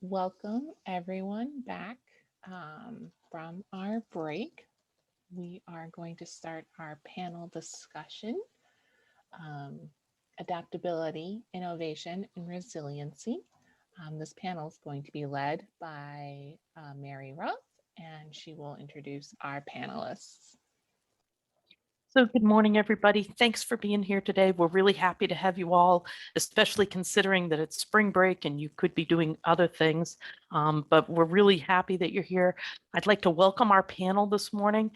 Welcome everyone back from our break. We are going to start our panel discussion, um, Adaptability, Innovation, and Resiliency. This panel is going to be led by Mary Roth, and she will introduce our panelists. So good morning, everybody. Thanks for being here today. We're really happy to have you all, especially considering that it's spring break and you could be doing other things. But we're really happy that you're here. I'd like to welcome our panel this morning.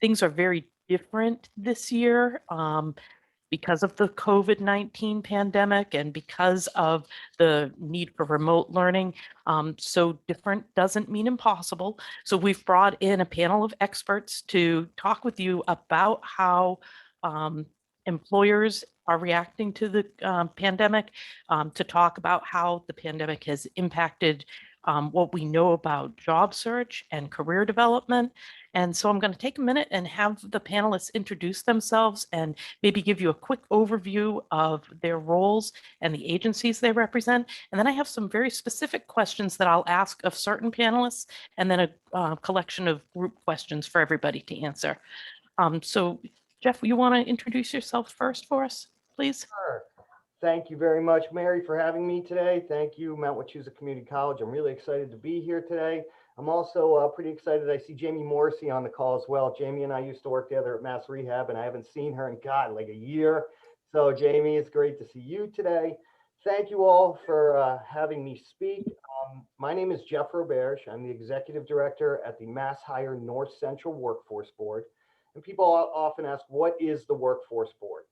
Things are very different this year. Because of the COVID-19 pandemic and because of the need for remote learning. So different doesn't mean impossible. So we've brought in a panel of experts to talk with you about how employers are reacting to the pandemic, to talk about how the pandemic has impacted what we know about job search and career development. And so I'm going to take a minute and have the panelists introduce themselves and maybe give you a quick overview of their roles and the agencies they represent. And then I have some very specific questions that I'll ask of certain panelists, and then a collection of group questions for everybody to answer. So Jeff, you want to introduce yourself first for us, please? Sure. Thank you very much, Mary, for having me today. Thank you, Mount Wachusett Community College. I'm really excited to be here today. I'm also pretty excited. I see Jamie Morrissey on the call as well. Jamie and I used to work together at Mass Rehab, and I haven't seen her in, God, like a year. So, Jamie, it's great to see you today. Thank you all for having me speak. My name is Jeff Roberge. I'm the Executive Director at the Mass Hire North Central Workforce Board. And people often ask, what is the Workforce Board?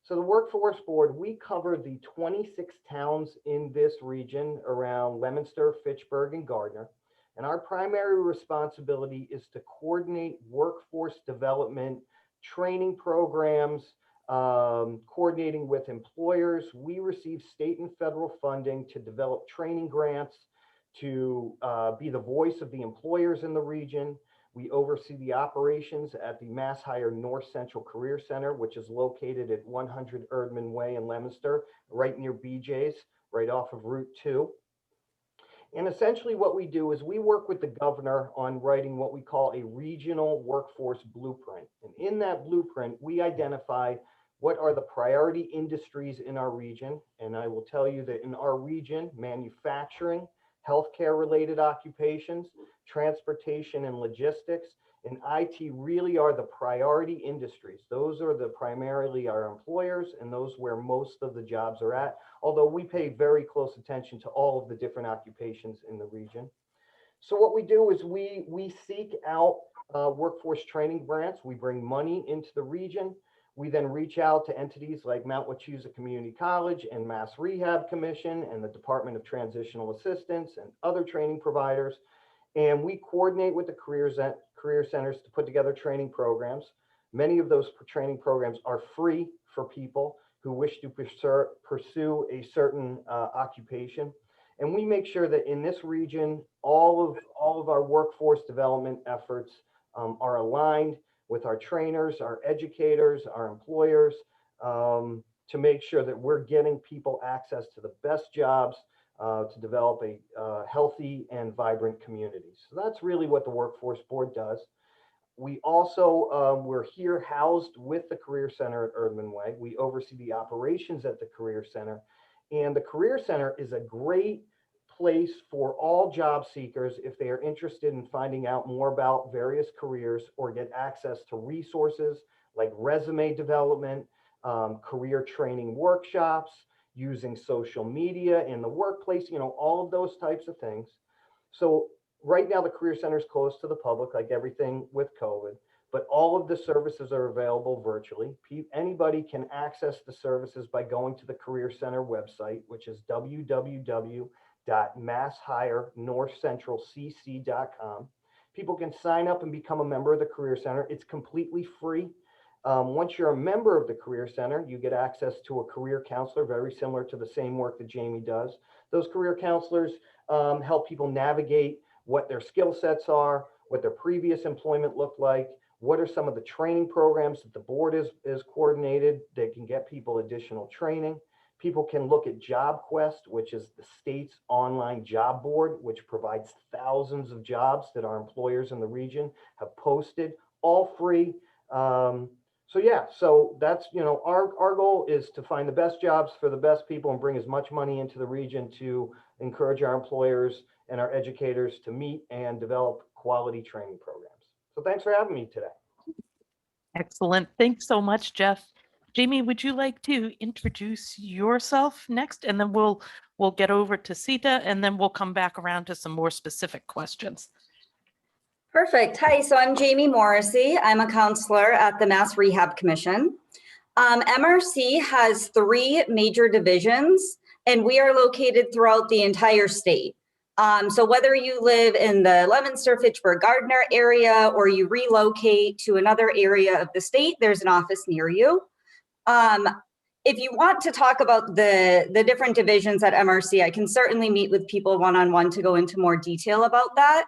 So the Workforce Board, we cover the 26 towns in this region around Leominster, Fitchburg, and Gardner. And our primary responsibility is to coordinate workforce development, training programs, coordinating with employers. We receive state and federal funding to develop training grants, to be the voice of the employers in the region. We oversee the operations at the Mass Hire North Central Career Center, which is located at 100 Erdman Way in Leominster, right near BJ's, right off of Route 2. And essentially what we do is we work with the governor on writing what we call a regional workforce blueprint. And in that blueprint, we identify what are the priority industries in our region. And I will tell you that in our region, manufacturing, healthcare related occupations, transportation and logistics, and IT really are the priority industries. Those are the primarily our employers, and those where most of the jobs are at, although we pay very close attention to all of the different occupations in the region. So what we do is we seek out workforce training grants. We bring money into the region. We then reach out to entities like Mount Wachusett Community College and Mass Rehab Commission and the Department of Transitional Assistance and other training providers. And we coordinate with the career centers to put together training programs. Many of those training programs are free for people who wish to pursue a certain occupation. And we make sure that in this region, all of our workforce development efforts are aligned with our trainers, our educators, our employers, to make sure that we're getting people access to the best jobs to develop a healthy and vibrant community. So that's really what the Workforce Board does. We also, we're here housed with the Career Center at Erdman Way. We oversee the operations at the Career Center. And the Career Center is a great place for all job seekers if they are interested in finding out more about various careers or get access to resources like resume development, career training workshops, using social media in the workplace, all of those types of things. So right now the Career Center is closed to the public, like everything with COVID, but all of the services are available virtually. Anybody can access the services by going to the Career Center website, which is www.masshirenorthcentralcc.com. People can sign up and become a member of the Career Center. It's completely free. Once you're a member of the Career Center, you get access to a career counselor, very similar to the same work that Jamie does. Those career counselors help people navigate what their skill sets are, what their previous employment looked like, what are some of the training programs that the board is coordinated that can get people additional training. People can look at JobQuest, which is the state's online job board, which provides thousands of jobs that our employers in the region have posted, all free. So yeah, so that's, our goal is to find the best jobs for the best people and bring as much money into the region to encourage our employers and our educators to meet and develop quality training programs. So thanks for having me today. Excellent. Thanks so much, Jeff. Jamie, would you like to introduce yourself next? And then we'll get over to Sita, and then we'll come back around to some more specific questions. Perfect. Hi, so I'm Jamie Morrissey. I'm a counselor at the Mass Rehab Commission. MRC has 3 major divisions, and we are located throughout the entire state. So whether you live in the Leominster, Fitchburg, Gardner area, or you relocate to another area of the state, there's an office near you. If you want to talk about the different divisions at MRC, I can certainly meet with people one-on-one to go into more detail about that.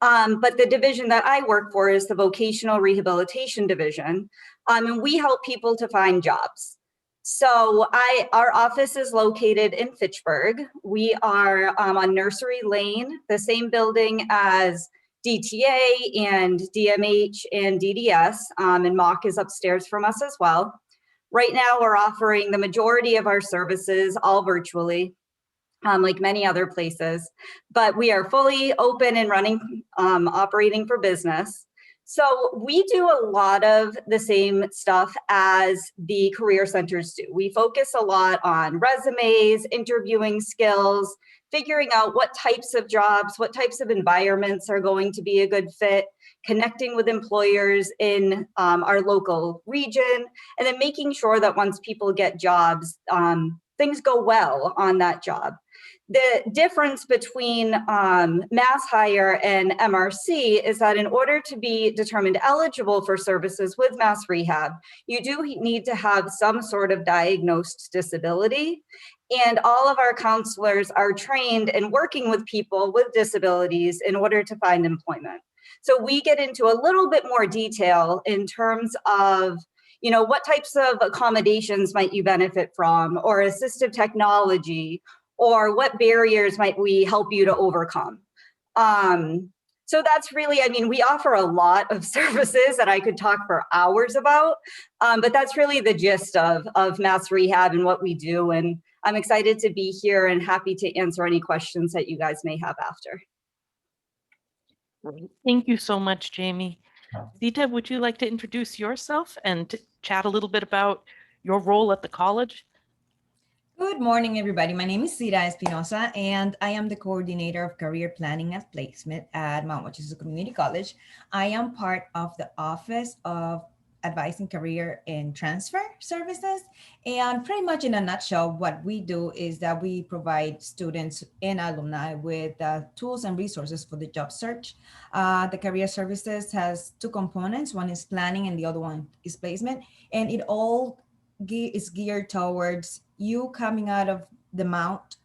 But the division that I work for is the Vocational Rehabilitation Division, and we help people to find jobs. So our office is located in Fitchburg. We are on Nursery Lane, the same building as DTA and DMH and DDS, and Mock is upstairs from us as well. Right now, we're offering the majority of our services all virtually, like many other places, but we are fully open and running, operating for business. So we do a lot of the same stuff as the career centers do. We focus a lot on resumes, interviewing skills, figuring out what types of jobs, what types of environments are going to be a good fit, connecting with employers in our local region, and then making sure that once people get jobs, things go well on that job. The difference between Mass Hire and MRC is that in order to be determined eligible for services with Mass Rehab, you do need to have some sort of diagnosed disability. And all of our counselors are trained in working with people with disabilities in order to find employment. So we get into a little bit more detail in terms of, what types of accommodations might you benefit from, or assistive technology, or what barriers might we help you to overcome? So that's really, we offer a lot of services that I could talk for hours about, but that's really the gist of Mass Rehab and what we do. And I'm excited to be here and happy to answer any questions that you guys may have after. Thank you so much, Jamie. Zita, would you like to introduce yourself and chat a little bit about your role at the college? Good morning, everybody. My name is Zita Espinosa, and I am the coordinator of career planning and placement at Mount Wachusett Community College. I am part of the Office of Advising Career and Transfer Services. And pretty much in a nutshell, what we do is that we provide students and alumni with tools and resources for the job search. The career services has 2 components. One is planning and the other one is placement. And it all is geared towards you coming out of the Mount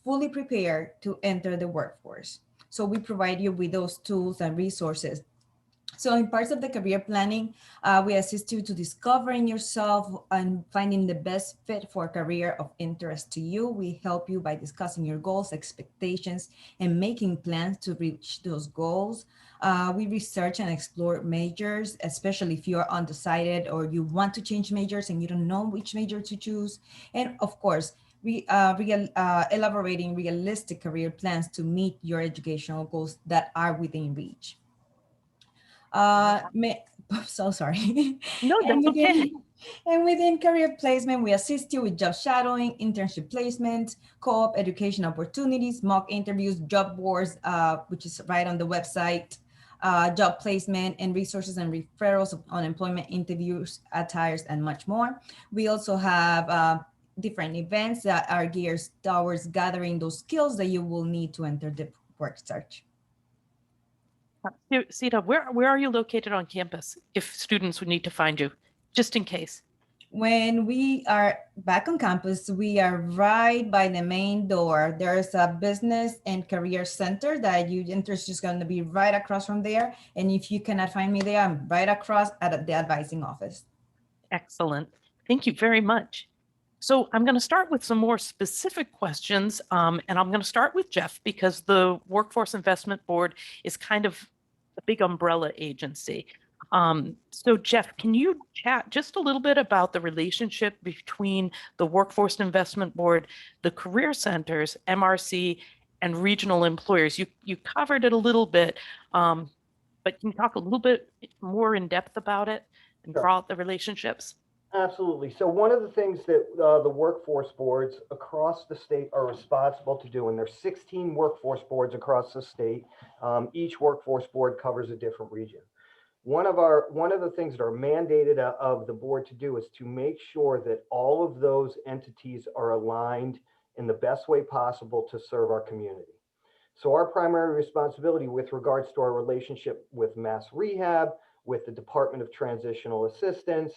fully prepared to enter the workforce. So we provide you with those tools and resources. So in parts of the career planning, we assist you to discovering yourself and finding the best fit for a career of interest to you. We help you by discussing your goals, expectations, and making plans to reach those goals. We research and explore majors, especially if you are undecided or you want to change majors and you don't know which major to choose. And of course, elaborating realistic career plans to meet your educational goals that are within reach. So sorry. No, that's okay. And within career placement, we assist you with job shadowing, internship placement, co-op education opportunities, mock interviews, job boards, which is right on the website, job placement and resources and referrals on employment interviews, attires, and much more. We also have different events that are geared towards gathering those skills that you will need to enter the work search. Sita, where are you located on campus if students would need to find you, just in case? When we are back on campus, we are right by the main door. There's a business and career center that you enter, is just going to be right across from there. And if you cannot find me there, I'm right across at the advising office. Excellent. Thank you very much. So I'm going to start with some more specific questions, and I'm going to start with Jeff because the Workforce Investment Board is kind of a big umbrella agency. So Jeff, can you chat just a little bit about the relationship between the Workforce Investment Board, the Career Centers, MRC, and regional employers? You covered it a little bit, but can you talk a little bit more in depth about it and Sure. draw out the relationships? Absolutely. So one of the things that the workforce boards across the state are responsible to do, and there's 16 workforce boards across the state. Each workforce board covers a different region. One of the things that are mandated of the board to do is to make sure that all of those entities are aligned in the best way possible to serve our community. So our primary responsibility with regards to our relationship with Mass Rehab, with the Department of Transitional Assistance,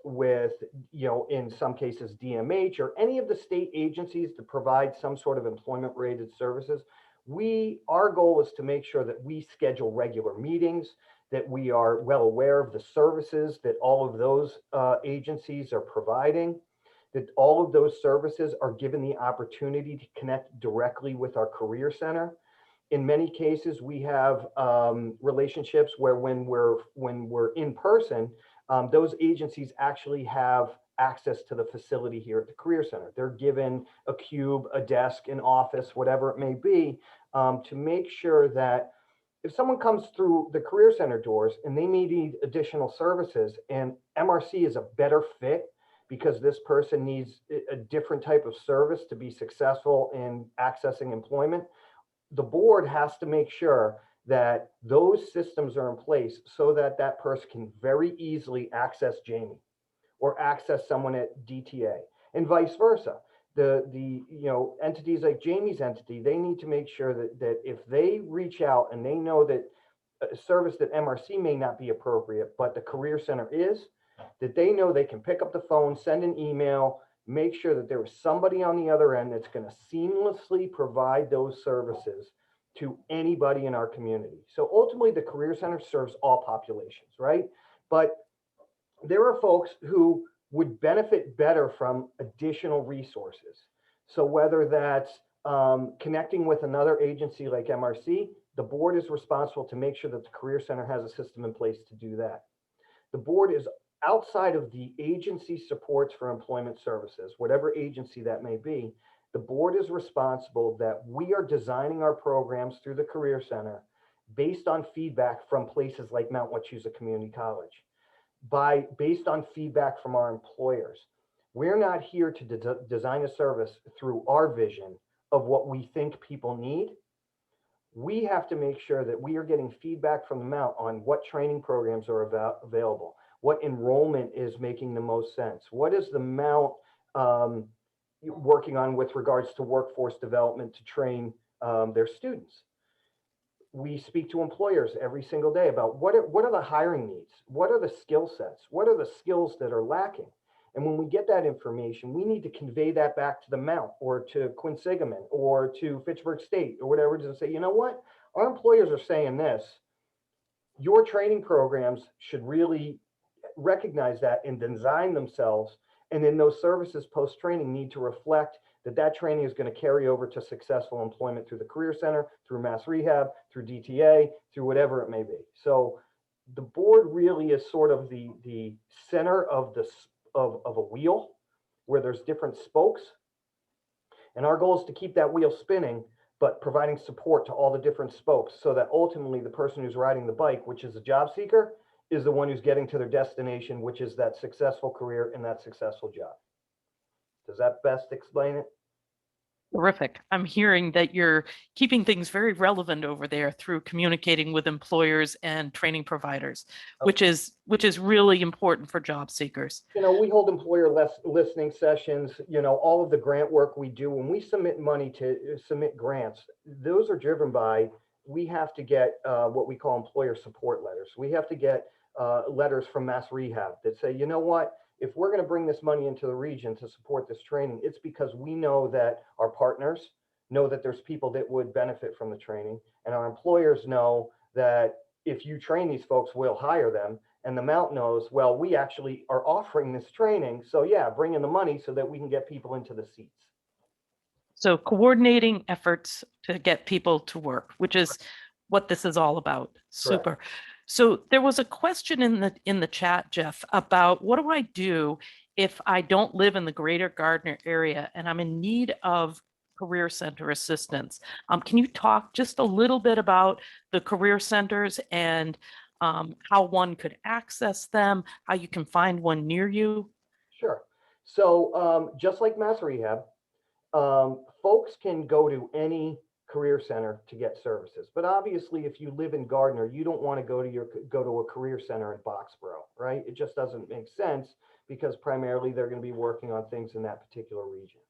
with, in some cases DMH or any of the state agencies that provide some sort of employment related services, our goal is to make sure that we schedule regular meetings, that we are well aware of the services that all of those agencies are providing, that all of those services are given the opportunity to connect directly with our Career Center. In many cases, we have relationships where when we're in person, those agencies actually have access to the facility here at the Career Center. They're given a cube, a desk, an office, whatever it may be, to make sure that if someone comes through the Career Center doors and they may need additional services and MRC is a better fit because this person needs a different type of service to be successful in accessing employment, the board has to make sure that those systems are in place so that that person can very easily access Jamie or access someone at DTA and vice versa. The entities like Jamie's entity, they need to make sure that if they reach out and they know that a service that MRC may not be appropriate, but the Career Center is, that they know they can pick up the phone, send an email, make sure that there is somebody on the other end that's going to seamlessly provide those services to anybody in our community. So ultimately, the Career Center serves all populations, right? But there are folks who would benefit better from additional resources. So whether that's connecting with another agency like MRC, the board is responsible to make sure that the Career Center has a system in place to do that. The board is outside of the agency supports for employment services, whatever agency that may be. The board is responsible that we are designing our programs through the Career Center based on feedback from places like Mount Wachusett Community College, based on feedback from our employers. We're not here to design a service through our vision of what we think people need. We have to make sure that we are getting feedback from the Mount on what training programs are available, what enrollment is making the most sense, what is the Mount working on with regards to workforce development to train their students. We speak to employers every single day about what are the hiring needs, what are the skill sets, what are the skills that are lacking. And when we get that information, we need to convey that back to the Mount or to Quinsigamond or to Fitchburg State or whatever, to say, you know what, our employers are saying this. Your training programs should really recognize that and design themselves. And then those services post-training need to reflect that training is going to carry over to successful employment through the Career Center, through Mass Rehab, through DTA, through whatever it may be. So the board really is sort of the center of a wheel where there's different spokes. And our goal is to keep that wheel spinning, but providing support to all the different spokes so that ultimately the person who's riding the bike, which is a job seeker, is the one who's getting to their destination, which is that successful career and that successful job. Does that best explain it? Terrific. I'm hearing that you're keeping things very relevant over there through communicating with employers and training providers, which is really important for job seekers. We hold employer listening sessions, all of the grant work we do. When we submit money to submit grants, those are driven by, we have to get what we call employer support letters. We have to get letters from Mass Rehab that say, you know what, if we're going to bring this money into the region to support this training, it's because we know that our partners know that there's people that would benefit from the training, and our employers know that if you train these folks, we'll hire them. And the Mount knows, well, we actually are offering this training. So yeah, bring in the money so that we can get people into the seats. So coordinating efforts to get people to work, which is what this is all about. Super. Correct. So there was a question in the chat, Jeff, about what do I do if I don't live in the greater Gardner area and I'm in need of Career Center assistance? Can you talk just a little bit about the Career Centers and how one could access them, how you can find one near you? Sure. So just like Mass Rehab, folks can go to any career center to get services. But obviously, if you live in Gardner, you don't want to go to a career center in Boxborough, right? It just doesn't make sense because primarily they're going to be working on things in that particular region.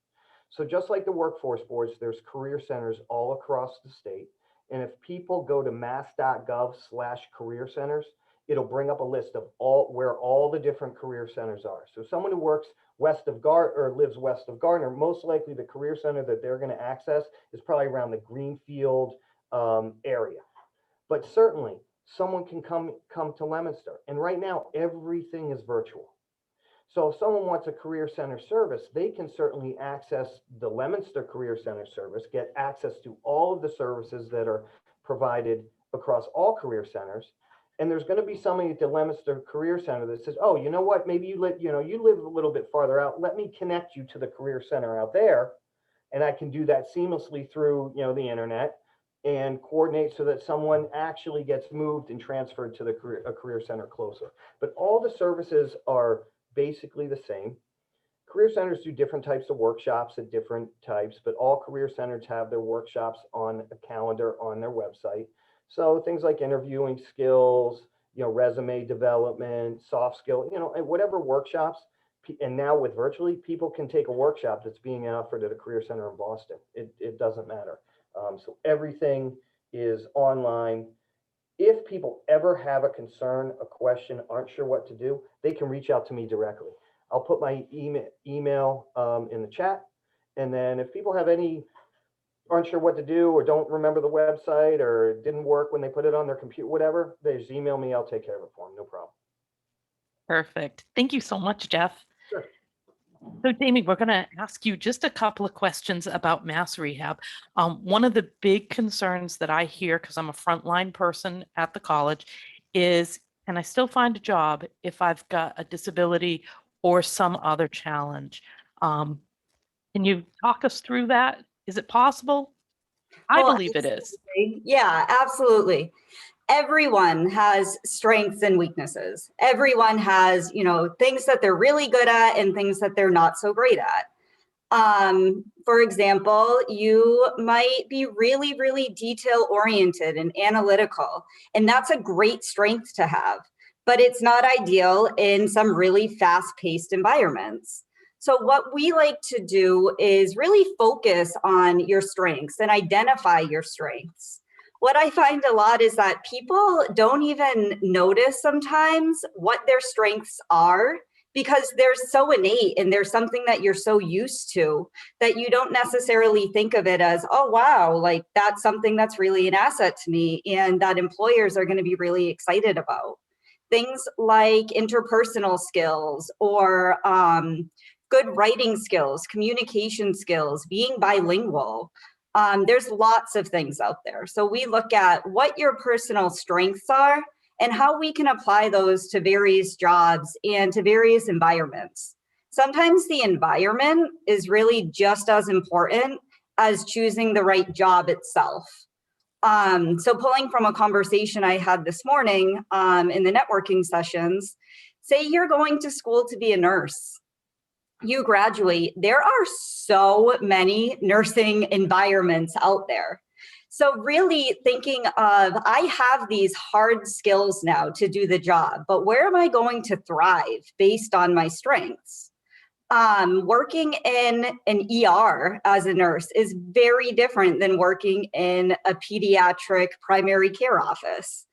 So just like the workforce boards, there's career centers all across the state. And if people go to mass.gov/career centers, it'll bring up a list of where all the different career centers are. So someone who works west of Gardner or lives west of Gardner, most likely the career center that they're going to access is probably around the Greenfield area. But certainly someone can come to Leominster. And right now, everything is virtual. So if someone wants a career center service, they can certainly access the Leominster Career Center service, get access to all of the services that are provided across all career centers. And there's going to be somebody at the Leominster Career Center that says, oh, you know what, maybe you live a little bit farther out. Let me connect you to the career center out there. And I can do that seamlessly through, the internet and coordinate so that someone actually gets moved and transferred to a career center closer. But all the services are basically the same. Career centers do different types of workshops at different types, but all career centers have their workshops on a calendar on their website. So things like interviewing skills, resume development, soft skill, whatever workshops. And now with virtually, people can take a workshop that's being offered at a career center in Boston. It doesn't matter. So everything is online. If people ever have a concern, a question, aren't sure what to do, they can reach out to me directly. I'll put my email in the chat. And then if people aren't sure what to do or don't remember the website or it didn't work when they put it on their computer, whatever, they just email me. I'll take care of it for them. No problem. Perfect. Thank you so much, Jeff. Sure. So Jamie, we're going to ask you just a couple of questions about Mass Rehab. One of the big concerns that I hear, because I'm a frontline person at the college, is, can I still find a job if I've got a disability or some other challenge? Can you talk us through that? Is it possible? I believe it is. Yeah, absolutely. Everyone has strengths and weaknesses. Everyone has, things that they're really good at and things that they're not so great at. For example, you might be really, really detail oriented and analytical, and that's a great strength to have, but it's not ideal in some really fast-paced environments. So what we like to do is really focus on your strengths and identify your strengths. What I find a lot is that people don't even notice sometimes what their strengths are because they're so innate and there's something that you're so used to that you don't necessarily think of it as, oh, wow, like that's something that's really an asset to me and that employers are going to be really excited about. Things like interpersonal skills or good writing skills, communication skills, being bilingual. There's lots of things out there. So we look at what your personal strengths are and how we can apply those to various jobs and to various environments. Sometimes the environment is really just as important as choosing the right job itself. So pulling from a conversation I had this morning in the networking sessions, say you're going to school to be a nurse. You graduate, there are so many nursing environments out there. So really thinking of, I have these hard skills now to do the job, but where am I going to thrive based on my strengths? Working in an ER as a nurse is very different than working in a pediatric primary care office.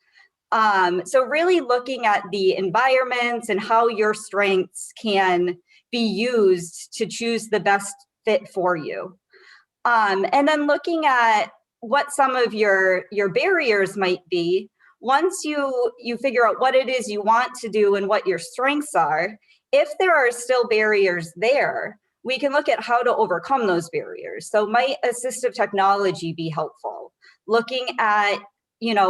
So really looking at the environments and how your strengths can be used to choose the best fit for you. And then looking at what some of your barriers might be. once you figure out what it is you want to do and what your strengths are, if there are still barriers there, we can look at how to overcome those barriers. So might assistive technology be helpful? Looking at,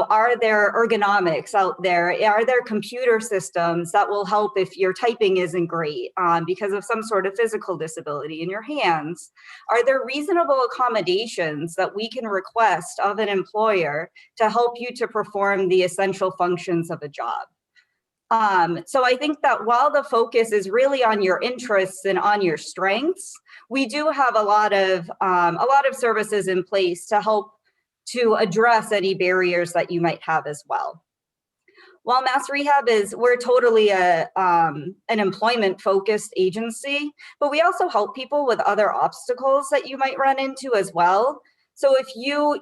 are there ergonomics out there? Are there computer systems that will help if your typing isn't great because of some sort of physical disability in your hands? Are there reasonable accommodations that we can request of an employer to help you to perform the essential functions of a job? So I think that while the focus is really on your interests and on your strengths, we do have a lot of services in place to help to address any barriers that you might have as well. While Mass Rehab we're totally an employment-focused agency, but we also help people with other obstacles that you might run into as well. So if you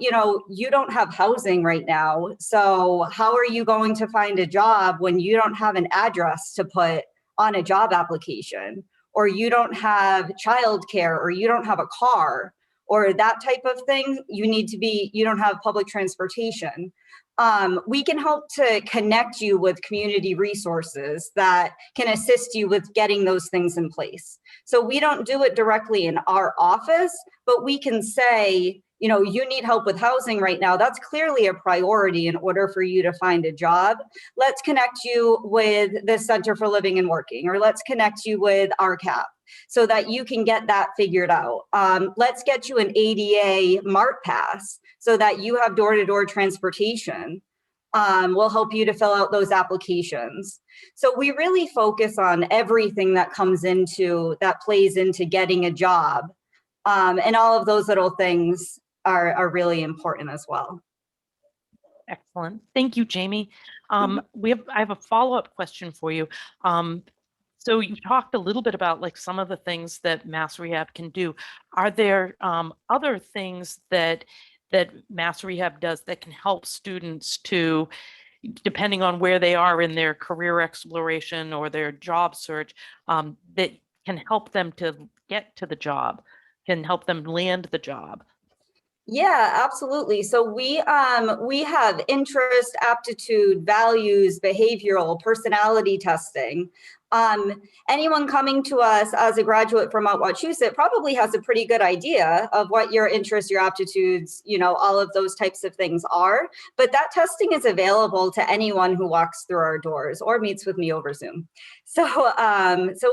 don't have housing right now, so how are you going to find a job when you don't have an address to put on a job application, or you don't have childcare, or you don't have a car, or that type of thing? You don't have public transportation. We can help to connect you with community resources that can assist you with getting those things in place. So we don't do it directly in our office, but we can say, you need help with housing right now. That's clearly a priority in order for you to find a job. Let's connect you with the Center for Living and Working, or let's connect you with RCAP so that you can get that figured out. Let's get you an ADA MART pass so that you have door-to-door transportation. We'll help you to fill out those applications. So we really focus on everything that plays into getting a job. And all of those little things are really important as well. Excellent. Thank you, Jamie. I have a follow-up question for you. So you talked a little bit about like some of the things that Mass Rehab can do. Are there other things that Mass Rehab does that can help students to, depending on where they are in their career exploration or their job search, that can help them to get to the job, can help them land the job? Yeah, absolutely. So we have interest, aptitude, values, behavioral, personality testing. Anyone coming to us as a graduate from Mount Wachusett probably has a pretty good idea of what your interests, your aptitudes, all of those types of things are. But that testing is available to anyone who walks through our doors or meets with me over Zoom. So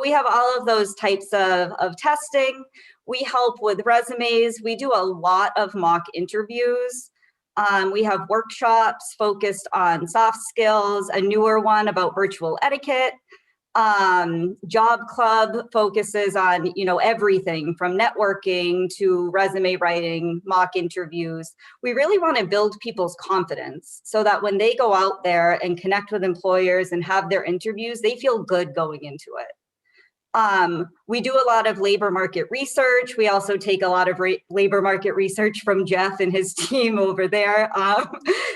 we have all of those types of testing. We help with resumes. We do a lot of mock interviews. We have workshops focused on soft skills, a newer one about virtual etiquette. Job Club focuses on, everything from networking to resume writing, mock interviews. We really want to build people's confidence so that when they go out there and connect with employers and have their interviews, they feel good going into it. We do a lot of labor market research. We also take a lot of labor market research from Jeff and his team over there.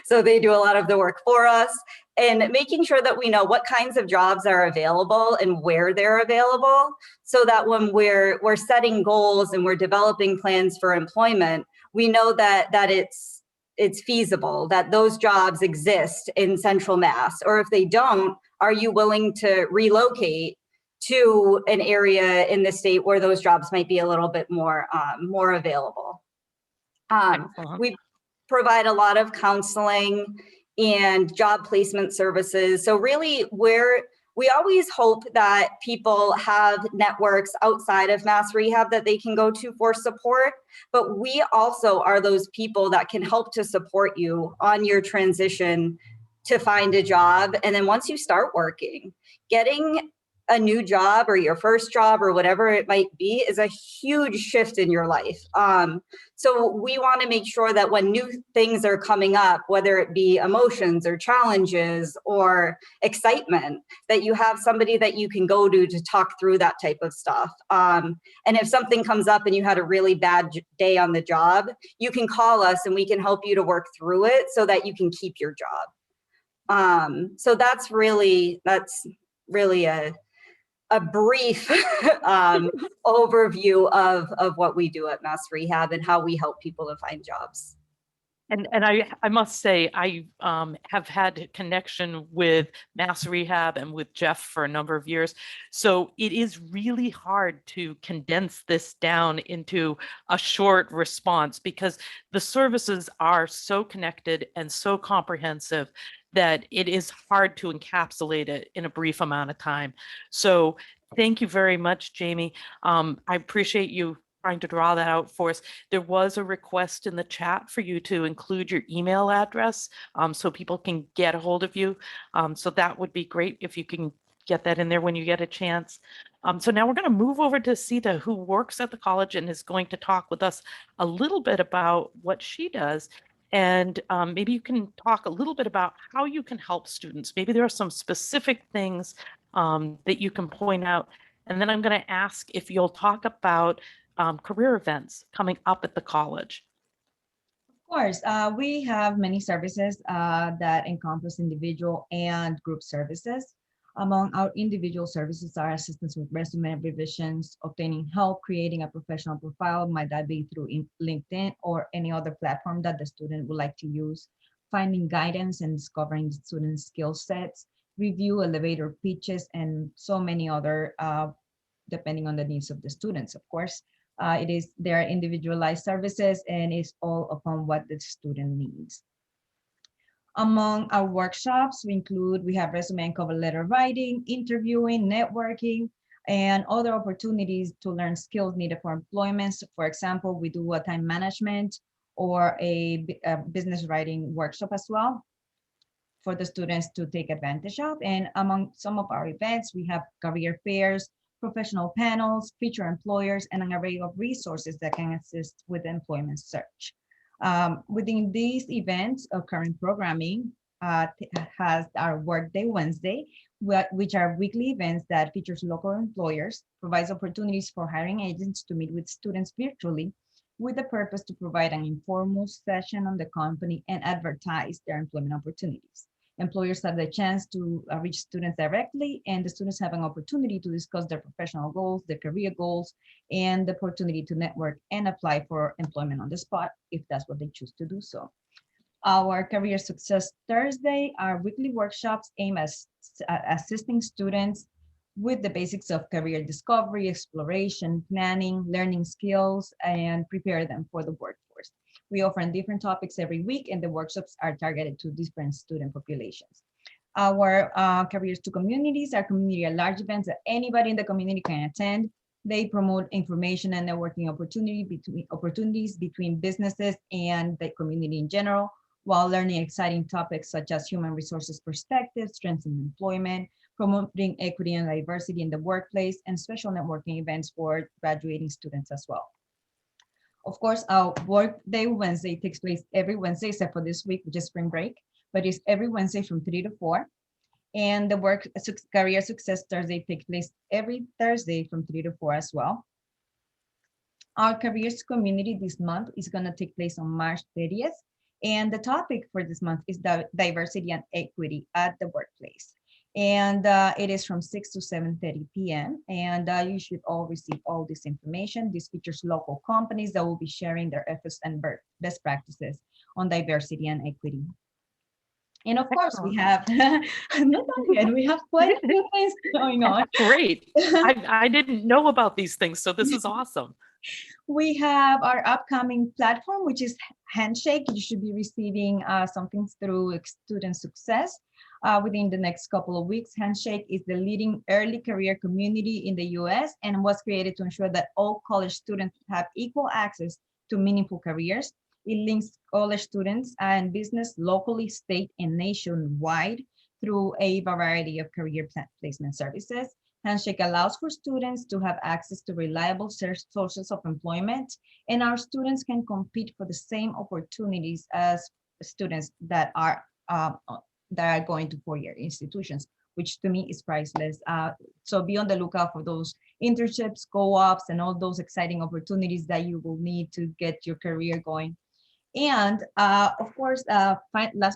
So they do a lot of the work for us, and making sure that we know what kinds of jobs are available and where they're available, so that when we're setting goals and we're developing plans for employment, we know that it's feasible, that those jobs exist in Central Mass, or if they don't, are you willing to relocate to an area in the state where those jobs might be a little bit more available. We provide a lot of counseling and job placement services. So really, we always hope that people have networks outside of Mass Rehab that they can go to for support, but we also are those people that can help to support you on your transition to find a job. And then once you start working, getting a new job or your first job or whatever it might be is a huge shift in your life. So we want to make sure that when new things are coming up, whether it be emotions or challenges or excitement, that you have somebody that you can go to talk through that type of stuff. And if something comes up and you had a really bad day on the job, you can call us and we can help you to work through it so that you can keep your job. So that's really a brief overview of what we do at Mass Rehab and how we help people to find jobs. And I must say, I have had a connection with Mass Rehab and with Jeff for a number of years. So it is really hard to condense this down into a short response because the services are so connected and so comprehensive that it is hard to encapsulate it in a brief amount of time. So thank you very much, Jamie. I appreciate you trying to draw that out for us. There was a request in the chat for you to include your email address so people can get a hold of you. So that would be great if you can get that in there when you get a chance. So now we're going to move over to Sita, who works at the college and is going to talk with us a little bit about what she does. And maybe you can talk a little bit about how you can help students. Maybe there are some specific things that you can point out. And then I'm going to ask if you'll talk about career events coming up at the college. Of course, we have many services that encompass individual and group services. Among our individual services are assistance with resume revisions, obtaining help, creating a professional profile, might that be through LinkedIn or any other platform that the student would like to use, finding guidance and discovering the student's skill sets, review elevator pitches, and so many other, depending on the needs of the students, of course. There are individualized services and it's all upon what the student needs. Among our workshops, we have resume and cover letter writing, interviewing, networking, and other opportunities to learn skills needed for employment. So for example, we do a time management or a business writing workshop as well for the students to take advantage of. And among some of our events, we have career fairs, professional panels, feature employers, and an array of resources that can assist with employment search. Within these events, current programming has our Workday Wednesday, which are weekly events that features local employers, provides opportunities for hiring agents to meet with students virtually with the purpose to provide an informal session on the company and advertise their employment opportunities. Employers have the chance to reach students directly, and the students have an opportunity to discuss their professional goals, their career goals, and the opportunity to network and apply for employment on the spot if that's what they choose to do so. Our Career Success Thursday are weekly workshops aimed at assisting students with the basics of career discovery, exploration, planning, learning skills, and prepare them for the workforce. We offer different topics every week, and the workshops are targeted to different student populations. Our Careers to Communities are community at large events that anybody in the community can attend. They promote information and networking opportunities between businesses and the community in general, while learning exciting topics such as human resources perspectives, strengths in employment, promoting equity and diversity in the workplace, and special networking events for graduating students as well. Of course, our Workday Wednesday takes place every Wednesday, except for this week, which is spring break, but it's every Wednesday from 3 to 4. And the Career Success Thursday takes place every Thursday from 3 to 4 as well. Our Careers Community this month is going to take place on March 30th. And the topic for this month is diversity and equity at the workplace. And it is from 6 to 7:30 p.m. And you should all receive all this information. This features local companies that will be sharing their efforts and best practices on diversity and equity. And of course, we have, not only yet, we have quite a few things going on. Great. I didn't know about these things, so this is awesome. We have our upcoming platform, which is Handshake. You should be receiving something through Student Success within the next couple of weeks. Handshake is the leading early career community in the US and was created to ensure that all college students have equal access to meaningful careers. It links college students and business locally, state, and nationwide through a variety of career placement services. Handshake allows for students to have access to reliable sources of employment, and our students can compete for the same opportunities as students that are going to four-year institutions, which to me is priceless. So be on the lookout for those internships, co-ops, and all those exciting opportunities that you will need to get your career going. And of course, last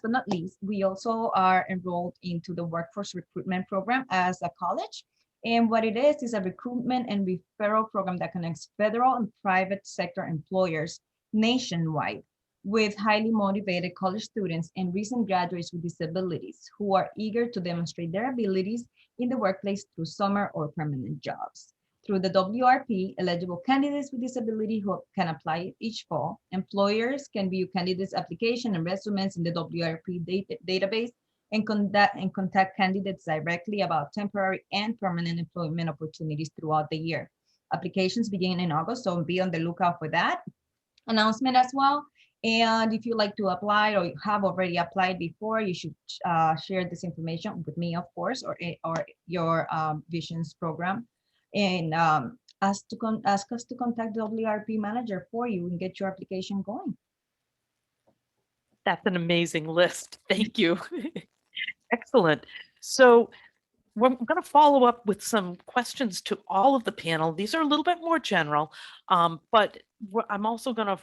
but not least, we also are enrolled into the workforce recruitment program as a college. And what it is a recruitment and referral program that connects federal and private sector employers nationwide with highly motivated college students and recent graduates with disabilities who are eager to demonstrate their abilities in the workplace through summer or permanent jobs. Through the WRP, eligible candidates with disability who can apply each fall. Employers can view candidates' application and resumes in the WRP database and contact candidates directly about temporary and permanent employment opportunities throughout the year. Applications begin in August, so be on the lookout for that announcement as well. And if you like to apply or you have already applied before, you should share this information with me, of course, or your Visions program. And ask us to contact the WRP manager for you and get your application going. That's an amazing list. Thank you. Excellent. So we're going to follow up with some questions to all of the panel. These are a little bit more general, but I'm also going to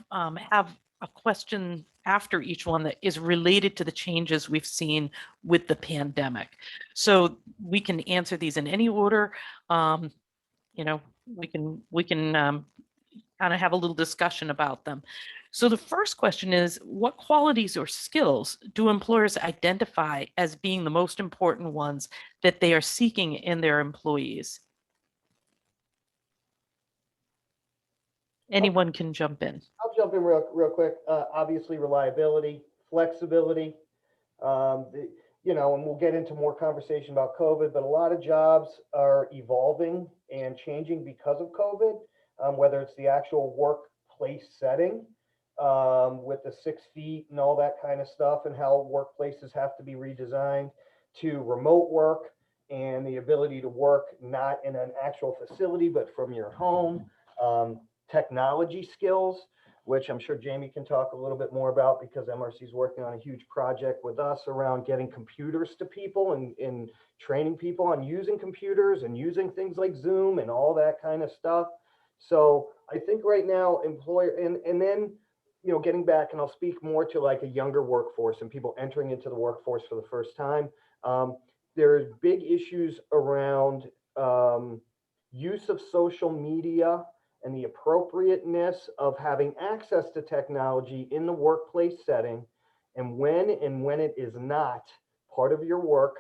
have a question after each one that is related to the changes we've seen with the pandemic. So we can answer these in any order. We can kind of have a little discussion about them. So the first question is, what qualities or skills do employers identify as being the most important ones that they are seeking in their employees? Anyone can jump in. I'll jump in real quick. Obviously, reliability, flexibility, and we'll get into more conversation about COVID, but a lot of jobs are evolving and changing because of COVID, whether it's the actual workplace setting with the 6 feet and all that kind of stuff and how workplaces have to be redesigned, to remote work and the ability to work not in an actual facility, but from your home. Technology skills, which I'm sure Jamie can talk a little bit more about because MRC is working on a huge project with us around getting computers to people and training people on using computers and using things like Zoom and all that kind of stuff. So I think right now employer and then, getting back, and I'll speak more to like a younger workforce and people entering into the workforce for the first time. There's big issues around use of social media and the appropriateness of having access to technology in the workplace setting, and when it is not part of your work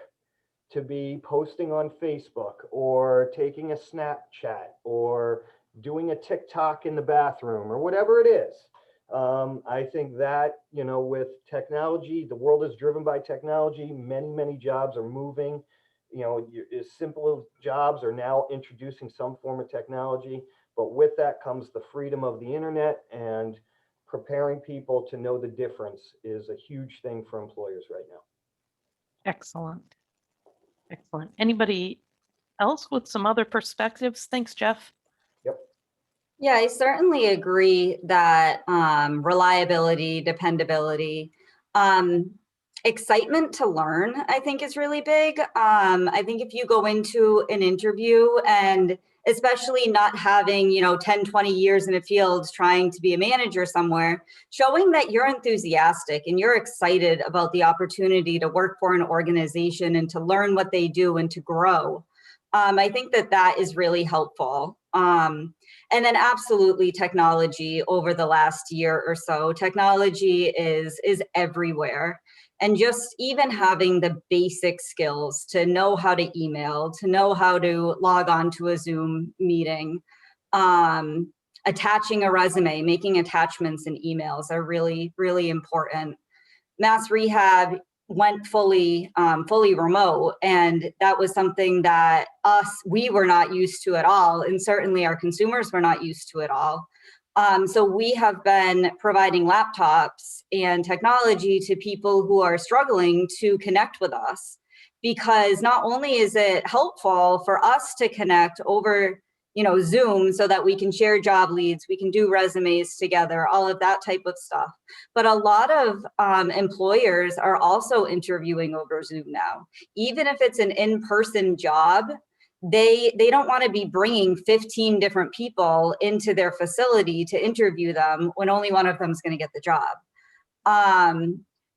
to be posting on Facebook or taking a Snapchat or doing a TikTok in the bathroom or whatever it is. I think that, with technology, the world is driven by technology. Many jobs are moving. As simple as jobs are now introducing some form of technology. But with that comes the freedom of the internet, and preparing people to know the difference is a huge thing for employers right now. Excellent. Excellent. Anybody else with some other perspectives? Thanks, Jeff. Yep. Yeah, I certainly agree that reliability, dependability, excitement to learn, I think is really big. I think if you go into an interview and especially not having, 10, 20 years in a field trying to be a manager somewhere, showing that you're enthusiastic and you're excited about the opportunity to work for an organization and to learn what they do and to grow. I think that is really helpful. And then absolutely technology over the last year or so. Technology is everywhere. And just even having the basic skills to know how to email, to know how to log on to a Zoom meeting, attaching a resume, making attachments in emails are really, really important. Mass Rehab went fully remote, and that was something that we were not used to at all, and certainly our consumers were not used to at all. So we have been providing laptops and technology to people who are struggling to connect with us, because not only is it helpful for us to connect over Zoom so that we can share job leads, we can do resumes together, all of that type of stuff. But a lot of employers are also interviewing over Zoom now. Even if it's an in-person job, they don't want to be bringing 15 different people into their facility to interview them when only one of them is going to get the job.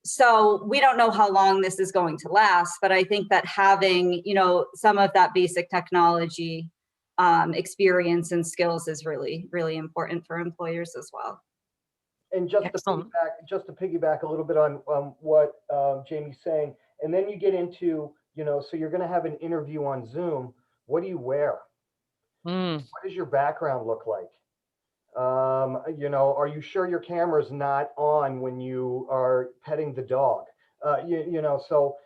So we don't know how long this is going to last, but I think that having, some of that basic technology experience and skills is really, really important for employers as well. And just Excellent. to piggyback a little bit on what Jamie's saying, and then you get into, so you're going to have an interview on Zoom. What do you wear? Mm, What does your background look like? Are you sure your camera's not on when you are petting the dog? So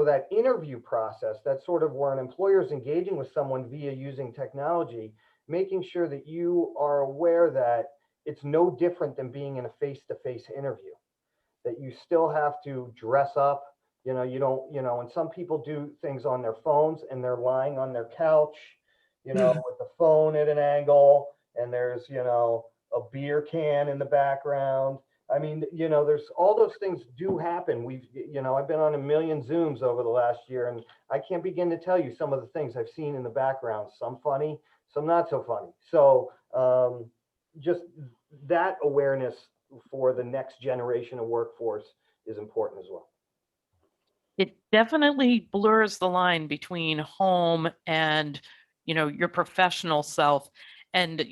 that interview process, that's sort of where an employer is engaging with someone via using technology, making sure that you are aware that it's no different than being in a face-to-face interview, that you still have to dress up. You don't, and some people do things on their phones and they're lying on their couch, with the phone at an angle, and there's, a beer can in the background. I mean, there's all those things do happen. I've been on a million Zooms over the last year, and I can't begin to tell you some of the things I've seen in the background, some funny, some not so funny. So just that awareness for the next generation of workforce is important as well. it definitely blurs the line between home and, your professional self. And,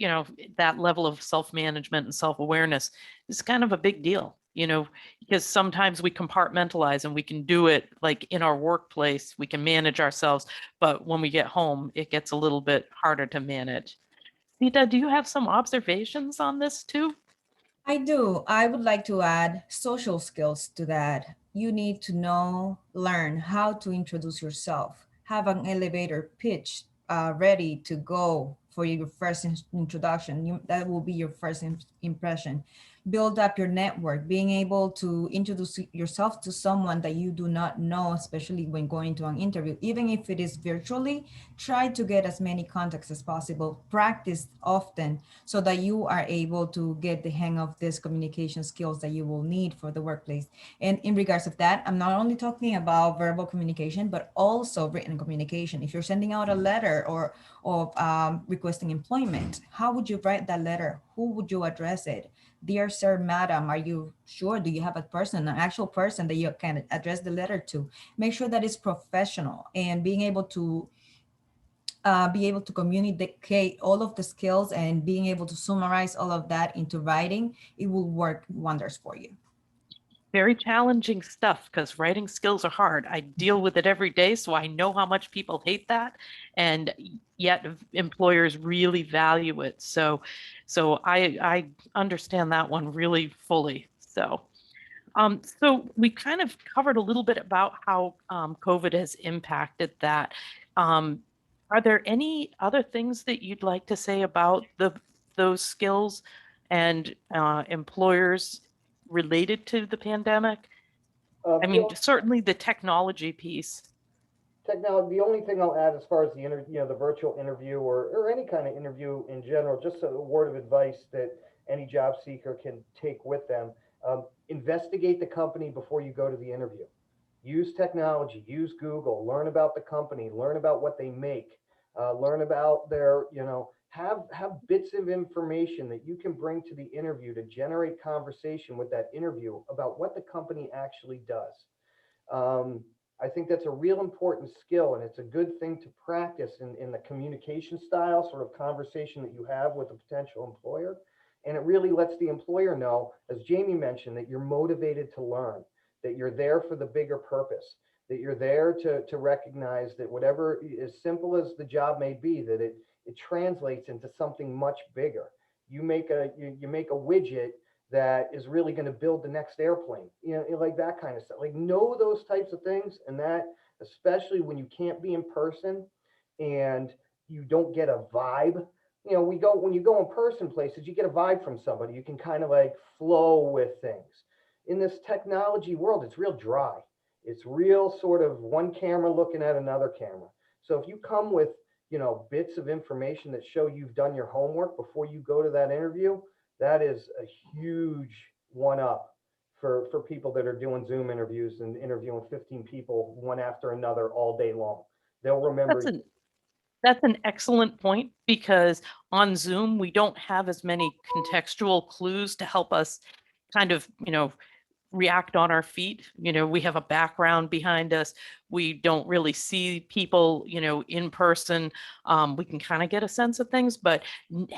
that level of self-management and self-awareness is kind of a big deal, because sometimes we compartmentalize and we can do it like in our workplace, we can manage ourselves, but when we get home, it gets a little bit harder to manage. Sita, do you have some observations on this too? I do. I would like to add social skills to that. You need to learn how to introduce yourself, have an elevator pitch ready to go for your first introduction. That will be your first impression. Build up your network, being able to introduce yourself to someone that you do not know, especially when going to an interview. Even if it is virtually, try to get as many contacts as possible. Practice often so that you are able to get the hang of these communication skills that you will need for the workplace. And in regards of that, I'm not only talking about verbal communication, but also written communication. If you're sending out a letter or requesting employment, how would you write that letter? Who would you address it? Dear sir, madam, are you sure? Do you have an actual person that you can address the letter to? Make sure that it's professional, and being able to communicate all of the skills and being able to summarize all of that into writing, it will work wonders for you. Very challenging stuff because writing skills are hard. I deal with it every day, so I know how much people hate that, and yet employers really value it. So I understand that one really fully. So we kind of covered a little bit about how COVID has impacted that. Are there any other things that you'd like to say about those skills and employers related to the pandemic? I mean, certainly the technology piece. Technology, the only thing I'll add as far as the virtual interview or any kind of interview in general, just a word of advice that any job seeker can take with them. Investigate the company before you go to the interview. Use technology, use Google, learn about the company, learn about what they make, learn about their, have bits of information that you can bring to the interview to generate conversation with that interview about what the company actually does. I think that's a real important skill, and it's a good thing to practice in the communication style, sort of conversation that you have with a potential employer. And it really lets the employer know, as Jamie mentioned, that you're motivated to learn, that you're there for the bigger purpose, that you're there to recognize that whatever, as simple as the job may be, that it translates into something much bigger. You make a widget that is really going to build the next airplane, like that kind of stuff. Like, know those types of things, and that, especially when you can't be in person and you don't get a vibe. When you go in person places, you get a vibe from somebody. You can kind of like flow with things. In this technology world, it's real dry. It's real sort of one camera looking at another camera. So if you come with, bits of information that show you've done your homework before you go to that interview, that is a huge one up for people that are doing Zoom interviews and interviewing 15 people one after another all day long. They'll remember. That's an excellent point, because on Zoom, we don't have as many contextual clues to help us kind of, react on our feet. We have a background behind us. We don't really see people, in person. We can kind of get a sense of things, but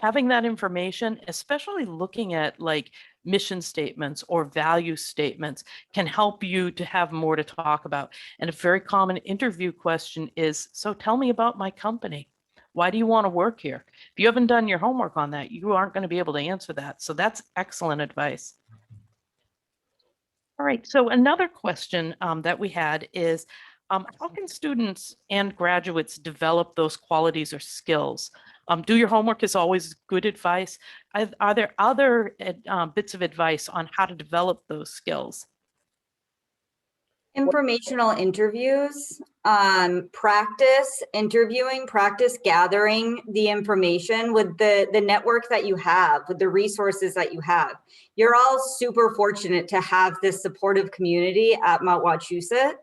having that information, especially looking at like mission statements or value statements can help you to have more to talk about. And a very common interview question is, so tell me about my company. Why do you want to work here? If you haven't done your homework on that, you aren't going to be able to answer that. So that's excellent advice. All right, so another question that we had is, how can students and graduates develop those qualities or skills? Do your homework is always good advice. Are there other bits of advice on how to develop those skills? Informational interviews, practice interviewing, practice gathering the information with the network that you have, with the resources that you have. You're all super fortunate to have this supportive community at Mount Wachusett.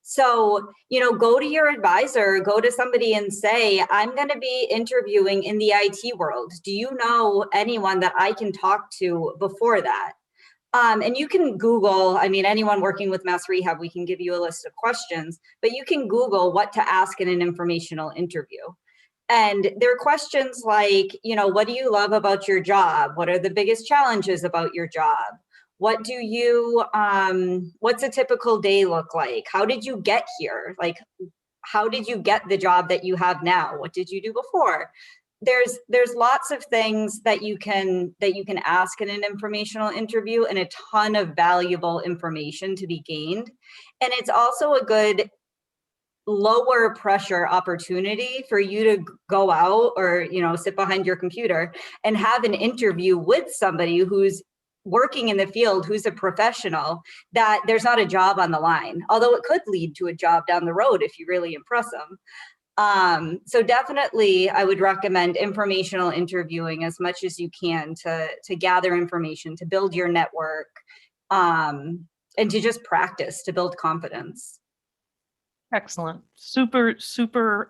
So, you know, go to your advisor, go to somebody and say, I'm going to be interviewing in the IT world. Do you know anyone that I can talk to before that? And you can Google, I mean, anyone working with Mass Rehab, we can give you a list of questions, but you can Google what to ask in an informational interview. And there are questions like, you know, what do you love about your job? What are the biggest challenges about your job? What do you, what's a typical day look like? How did you get here? Like, how did you get the job that you have now? What did you do before? There's lots of things that you can ask in an informational interview, and a ton of valuable information to be gained. And it's also a good lower pressure opportunity for you to go out or, you know, sit behind your computer and have an interview with somebody who's working in the field, who's a professional, that there's not a job on the line, although it could lead to a job down the road if you really impress them. So definitely I would recommend informational interviewing as much as you can to gather information, to build your network, and to just practice, to build confidence. Excellent. Super, super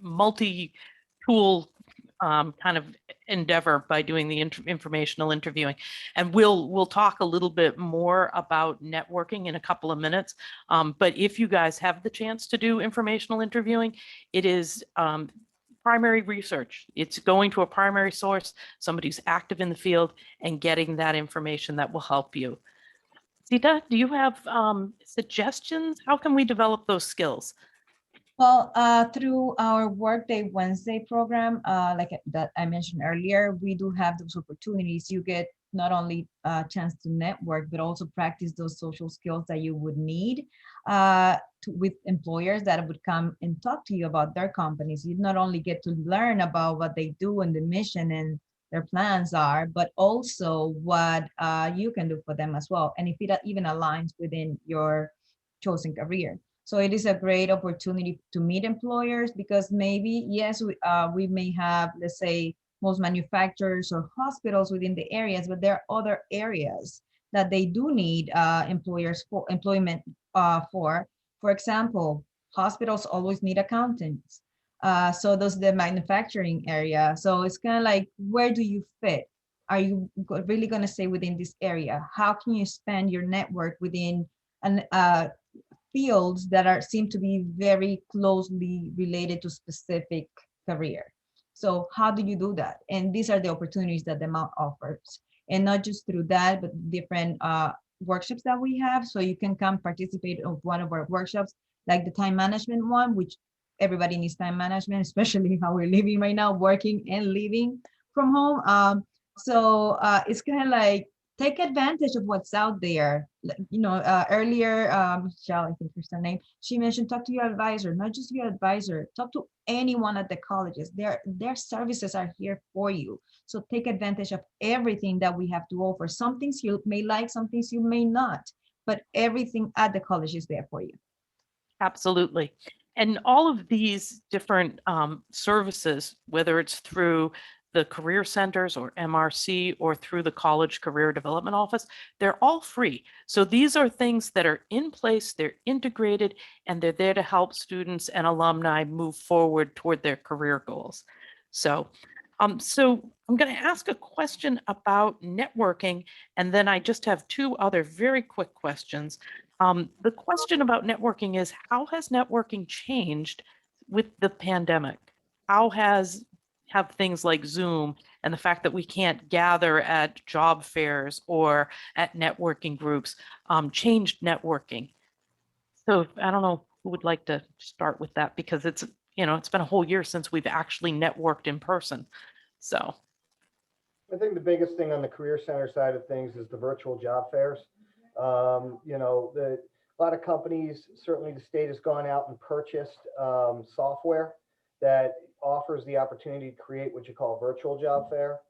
multi-tool kind of endeavor by doing the informational interviewing. And we'll talk a little bit more about networking in a couple of minutes. But if you guys have the chance to do informational interviewing, it is primary research. It's going to a primary source, somebody who's active in the field, and getting that information that will help you. Sita, do you have suggestions? How can we develop those skills? Well, through our Workday Wednesday program, like that I mentioned earlier, we do have those opportunities. You get not only a chance to network, but also practice those social skills that you would need with employers that would come and talk to you about their companies. You not only get to learn about what they do and the mission and their plans are, but also what you can do for them as well. And if it even aligns within your chosen career. So it is a great opportunity to meet employers, because maybe, yes, we may have, let's say, most manufacturers or hospitals within the areas, but there are other areas that they do need employers for employment for. For example, hospitals always need accountants. So does the manufacturing area. So it's kind of like, where do you fit? Are you really going to stay within this area? How can you expand your network within an fields that seem to be very closely related to specific career? So how do you do that? And these are the opportunities that the Mount offers, and not just through that, but different workshops that we have. So you can come participate in one of our workshops, like the time management one, which everybody needs time management, especially how we're living right now, working and living from home. So it's kind of like, take advantage of what's out there. You know, earlier, Michelle, I think is her name, she mentioned, talk to your advisor, not just your advisor, talk to anyone at the colleges. Their services are here for you. So take advantage of everything that we have to offer. Some things you may like, some things you may not, but everything at the college is there for you. Absolutely. And all of these different services, whether it's through the career centers or MRC or through the college career development office, they're all free. So these are things that are in place, they're integrated, and they're there to help students and alumni move forward toward their career goals. So I'm going to ask a question about networking, and then I just have two other very quick questions. The question about networking is, how has networking changed with the pandemic? How has have things like Zoom and the fact that we can't gather at job fairs or at networking groups changed networking. So I don't know who would like to start with that, because it's, it's been a whole year since we've actually networked in person. So. I think the biggest thing on the Career Center side of things is the virtual job fairs. A lot of companies, certainly the state has gone out and purchased software that offers the opportunity to create what you call a virtual job fair,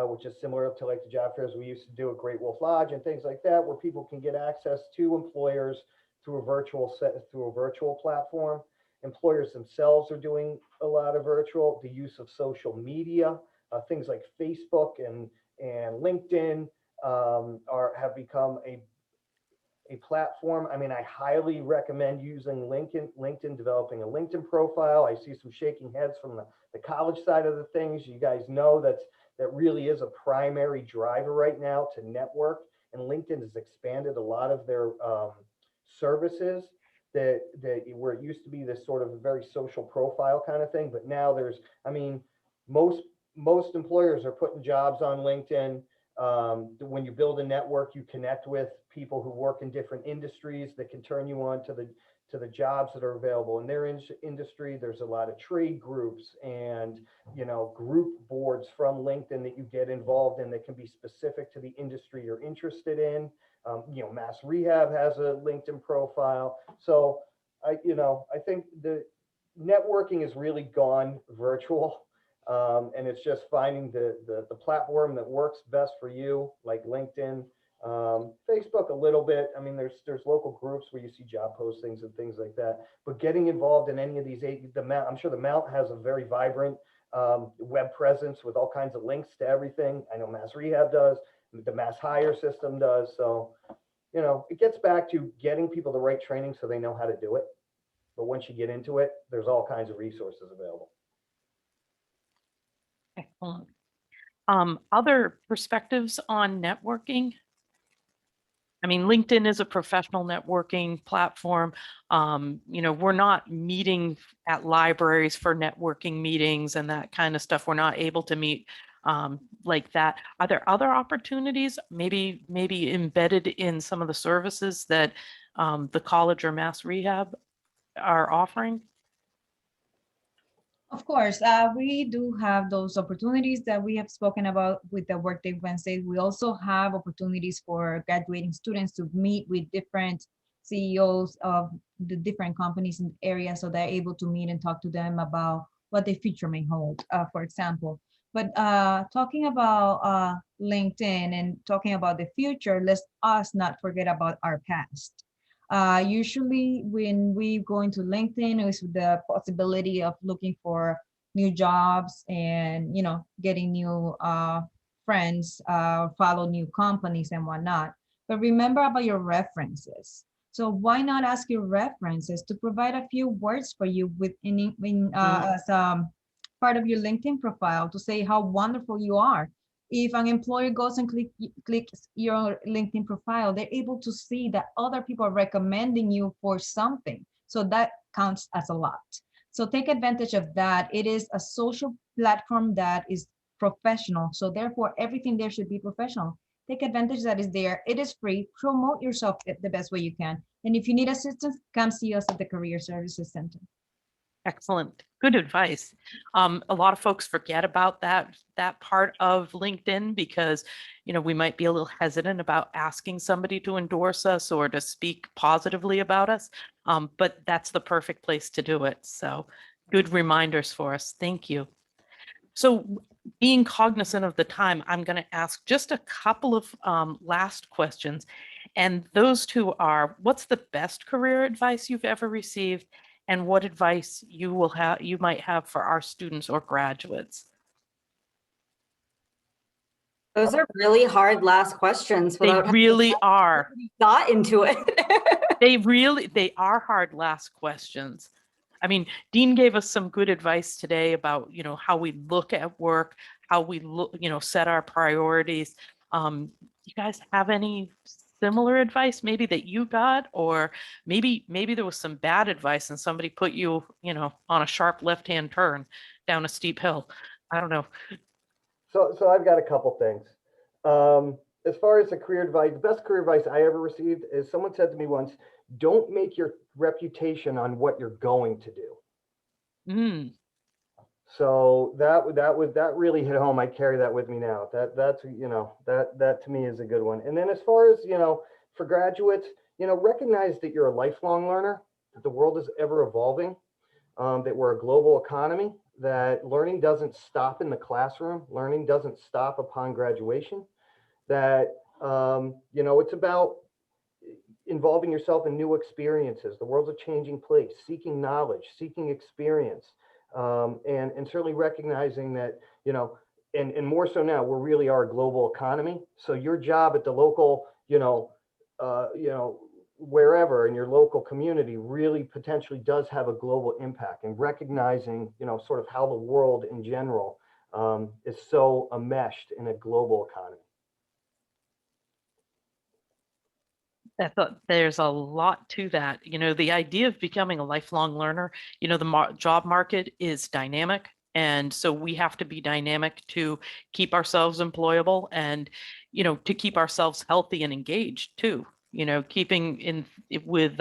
which is similar to like the job fairs we used to do at Great Wolf Lodge and things like that, where people can get access to employers through a virtual platform. Employers themselves are doing a lot of virtual, the use of social media, things like Facebook and LinkedIn have become a platform. I mean, I highly recommend using LinkedIn, developing a LinkedIn profile. I see some shaking heads from the college side of the things. You guys know that really is a primary driver right now to network. And LinkedIn has expanded a lot of their services that where it used to be this sort of a very social profile kind of thing. But now most employers are putting jobs on LinkedIn. When you build a network, you connect with people who work in different industries that can turn you on to the jobs that are available in their industry. There's a lot of trade groups and group boards from LinkedIn that you get involved in that can be specific to the industry you're interested in. Mass Rehab has a LinkedIn profile. So I think the networking has really gone virtual. And it's just finding the platform that works best for you, like LinkedIn, Facebook a little bit. I mean, there's local groups where you see job postings and things like that. But getting involved in any of these, I'm sure the Mount has a very vibrant web presence with all kinds of links to everything. I know Mass Rehab does, the Mass Hire system does. So, it gets back to getting people the right training so they know how to do it. But once you get into it, there's all kinds of resources available. Excellent. Other perspectives on networking? I mean, LinkedIn is a professional networking platform. We're not meeting at libraries for networking meetings and that kind of stuff. We're not able to meet like that. Are there other opportunities, maybe embedded in some of the services that the college or Mass Rehab are offering? Of course, we do have those opportunities that we have spoken about with the Workday Wednesday. We also have opportunities for graduating students to meet with different CEOs of the different companies in the area, so they're able to meet and talk to them about what the future may hold, for example. But talking about LinkedIn and talking about the future, let's us not forget about our past. Usually when we go into LinkedIn, it's the possibility of looking for new jobs and, getting new friends, follow new companies and whatnot. But remember about your references. So why not ask your references to provide a few words for you as part of your LinkedIn profile to say how wonderful you are. If an employer goes and clicks your LinkedIn profile, they're able to see that other people are recommending you for something. So that counts as a lot. So take advantage of that. It is a social platform that is professional. So therefore, everything there should be professional. Take advantage that is there. It is free. Promote yourself the best way you can. And if you need assistance, come see us at the Career Services Center. Excellent. Good advice. A lot of folks forget about that part of LinkedIn because, we might be a little hesitant about asking somebody to endorse us or to speak positively about us. But that's the perfect place to do it. So good reminders for us. Thank you. So being cognizant of the time, I'm going to ask just a couple of last questions. And those two are, what's the best career advice you've ever received? And what advice you might have for our students or graduates? Those are really hard last questions. They really are. Got into it. They are hard last questions. I mean, Dean gave us some good advice today about, how we look at work, how we look, set our priorities. You guys have any similar advice maybe that you got, or maybe there was some bad advice and somebody put you, on a sharp left-hand turn down a steep hill? I don't know. So I've got a couple things. As far as the career advice, the best career advice I ever received is someone said to me once, don't make your reputation on what you're going to do. Mm, So that really hit home. I carry that with me now. That's that to me is a good one. And then as far as for graduates, recognize that you're a lifelong learner, that the world is ever evolving, that we're a global economy, that learning doesn't stop in the classroom, learning doesn't stop upon graduation, that it's about involving yourself in new experiences. The world's a changing place, seeking knowledge, seeking experience, and certainly recognizing that, and more so now, we really are a global economy. So your job at the local, wherever in your local community really potentially does have a global impact, and recognizing, sort of how the world in general is so enmeshed in a global economy. I thought there's a lot to that. The idea of becoming a lifelong learner, the job market is dynamic. And so we have to be dynamic to keep ourselves employable and, to keep ourselves healthy and engaged too. Keeping in with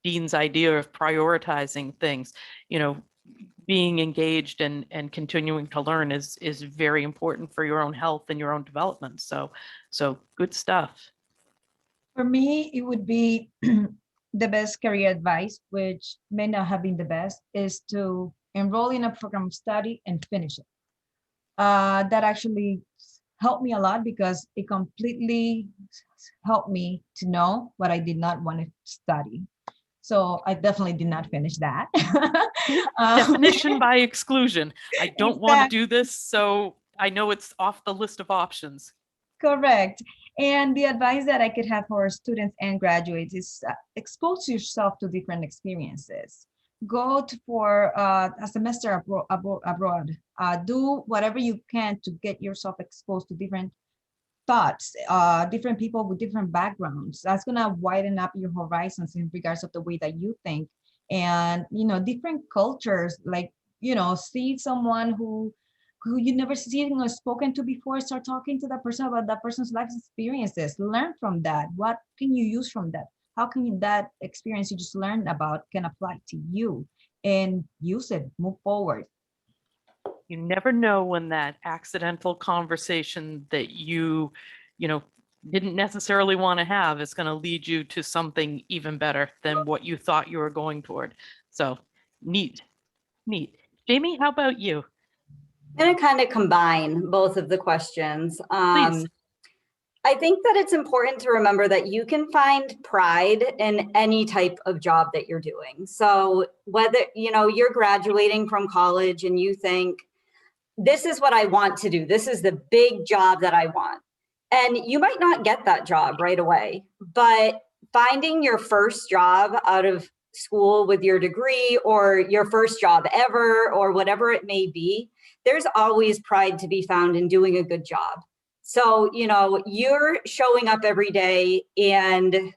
Dean's idea of prioritizing things, being engaged and continuing to learn is very important for your own health and your own development. So good stuff. For me, it would be the best career advice, which may not have been the best, is to enroll in a program of study and finish it. That actually helped me a lot because it completely helped me to know what I did not want to study. So I definitely did not finish that. Definition by exclusion. I don't want to Exactly. do this, so I know it's off the list of options. Correct. And the advice that I could have for students and graduates is expose yourself to different experiences. Go for a semester abroad. Do whatever you can to get yourself exposed to different thoughts, different people with different backgrounds. That's gonna widen up your horizons in regards of the way that you think, and different cultures. Like see someone who you never seen or spoken to before. Start talking to that person about that person's life experiences. Learn from that. What can you use from that? How can that experience you just learned about can apply to you, and use it, move forward. You never know when that accidental conversation that you didn't necessarily want to have is going to lead you to something even better than what you thought you were going toward. So neat. Jamie, how about you? I'm going to kind of combine both of the questions. Please. I think that it's important to remember that you can find pride in any type of job that you're doing. So whether, you're graduating from college and you think, this is what I want to do, this is the big job that I want. And you might not get that job right away, but finding your first job out of school with your degree, or your first job ever, or whatever it may be, there's always pride to be found in doing a good job. So, you're showing up every day and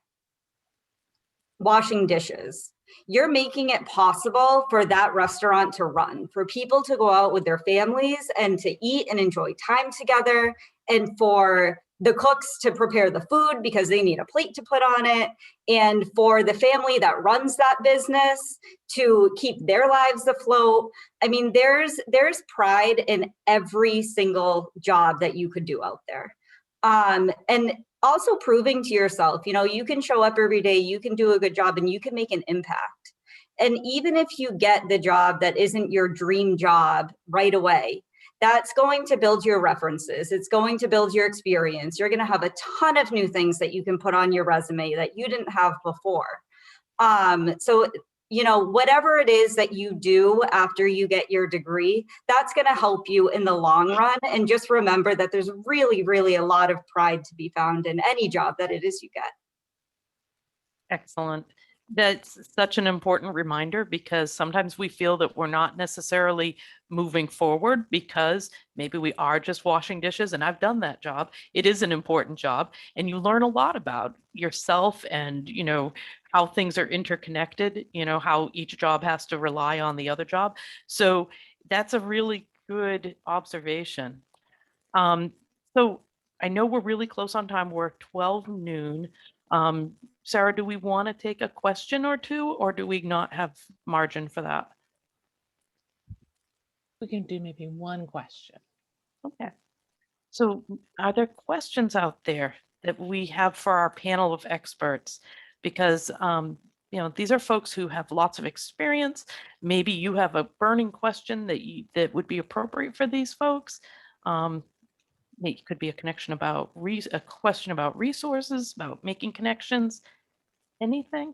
washing dishes. You're making it possible for that restaurant to run, for people to go out with their families and to eat and enjoy time together, and for the cooks to prepare the food because they need a plate to put on it, and for the family that runs that business to keep their lives afloat. I mean, there's pride in every single job that you could do out there. And also proving to yourself, you can show up every day, you can do a good job, and you can make an impact. And even if you get the job that isn't your dream job right away, that's going to build your references. It's going to build your experience. You're going to have a ton of new things that you can put on your resume that you didn't have before. So, whatever it is that you do after you get your degree, that's going to help you in the long run. And just remember that there's really, really a lot of pride to be found in any job that it is you get. Excellent. That's such an important reminder, because sometimes we feel that we're not necessarily moving forward because maybe we are just washing dishes, and I've done that job. It is an important job, and you learn a lot about yourself and, how things are interconnected, how each job has to rely on the other job. So that's a really good observation. So I know we're really close on time. We're 12 noon. Sarah, do we want to take a question or two, or do we not have margin for that? We can do maybe one question. Okay. So are there questions out there that we have for our panel of experts? Because, you know, these are folks who have lots of experience. Maybe you have a burning question that would be appropriate for these folks. It could be a connection about a question about resources, about making connections, anything.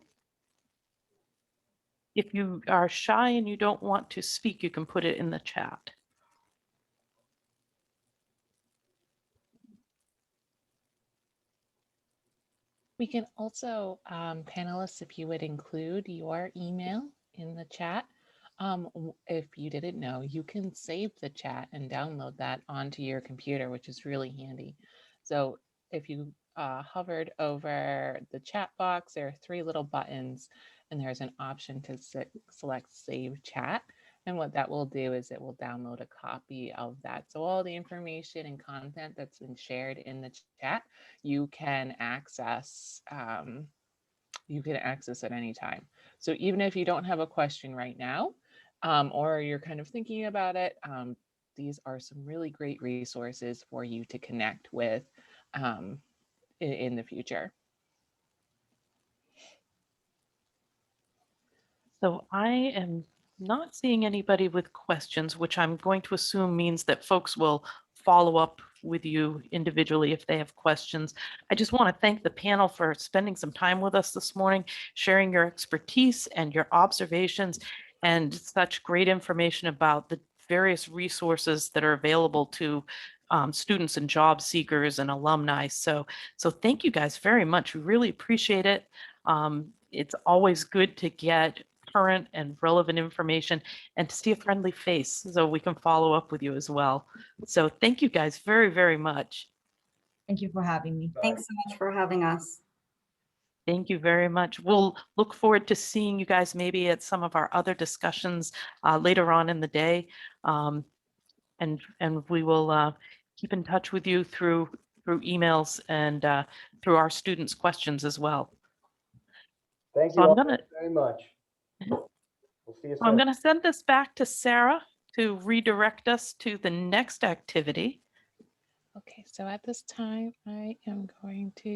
If you are shy and you don't want to speak, you can put it in the chat. We can also, panelists, if you would include your email in the chat. If you didn't know, you can save the chat and download that onto your computer, which is really handy. So if you hovered over the chat box, there are 3 little buttons, and there's an option to select Save Chat. And what that will do is it will download a copy of that. So all the information and content that's been shared in the chat, you can access at any time. So even if you don't have a question right now, or you're kind of thinking about it, these are some really great resources for you to connect with in the future. So I am not seeing anybody with questions, which I'm going to assume means that folks will follow up with you individually if they have questions. I just want to thank the panel for spending some time with us this morning, sharing your expertise and your observations and such great information about the various resources that are available to students and job seekers and alumni. So thank you guys very much. We really appreciate it. It's always good to get current and relevant information and to see a friendly face so we can follow up with you as well. So thank you guys very, very much. Thank you for having me. Thanks so much for having us. Thank you very much. We'll look forward to seeing you guys maybe at some of our other discussions later on in the day. And we will keep in touch with you through emails and through our students' questions as well. Thank So you I'm all gonna very much. We'll see you I'm soon. going to send this back to Sarah to redirect us to the next activity. Okay, so at this time, I am going to